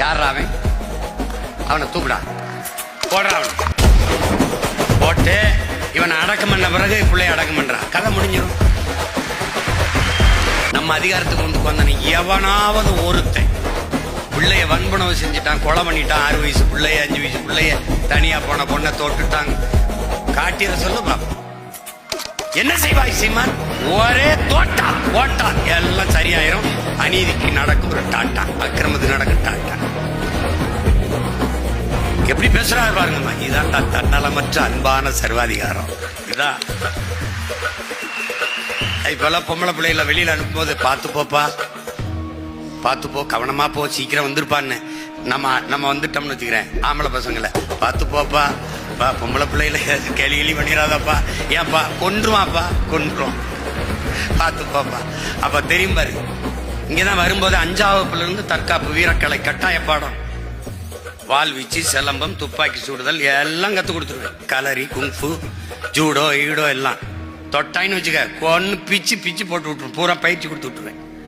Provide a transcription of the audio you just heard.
யார் அவன்? அவனை தூக்குடா, போடுறா. அவனை போட்டு இவனை அடக்கம் பண்ண பிறகு பிள்ளைய அடக்கம் பண்றான், கதை முடிஞ்சிடும். நம்ம அதிகாரத்துக்கு கொண்டு வந்தானே எவனாவது ஒருத்தன் பிள்ளைய வன்புணவு செஞ்சுட்டான், கொலை பண்ணிட்டான், 6 வயசு பிள்ளைய 5 வயசு பிள்ளைய தனியா போன பொண்ணை தோட்டுட்டாங்க, காட்டியத சொல்லு பாப்போம். என்ன செய்வாய் சீமான்? ஒரே தோட்டா ஓட்டா எல்லாம் சரியாயிரும். அநீதிக்கு நடக்கும் ஒரு டாட்டா, அக்கிரமத்துக்கு நடக்கும் டாட்டா. எப்படி பேசுறாரு பாருங்கம்மா. இதான் தன்னலமற்ற அன்பான சர்வாதிகாரம். இதான் இப்பெல்லாம் பொம்பளை பிள்ளைகளை வெளியில அனுப்பும்போது பார்த்து போப்பா, பார்த்து போ, கவனமா போ, சீக்கிரம் வந்திருப்பான்னு. நம்ம வந்துட்டோம்னு வச்சுக்கிறேன், ஆம்பளை பசங்களை பார்த்து போப்பா, பொம்பளை பிள்ளைகளை கேலி பண்ணிடாதப்பா, ஏன்பா கொன்றுவாப்பா, கொன்றும், பார்த்து போப்பா. அப்ப தெரியும் பாரு. இங்கதான் வரும்போது 5ஆம் வகுப்புல இருந்து தற்காப்பு வீரக்கலை கட்டாய பாடம், வால் வீச்சு, சிலம்பம், துப்பாக்கி சுடுதல் எல்லாம் கத்து கொடுத்துருவேன். கலரி, குங்ஃபு, ஜூடோ ஈடோ எல்லாம் தொட்டாயின்னு வச்சுக்க, கொன்னு பிச்சு பிச்சு போட்டு விட்டுருவேன், பூரா பயிற்சி கொடுத்து விட்டுருவேன்.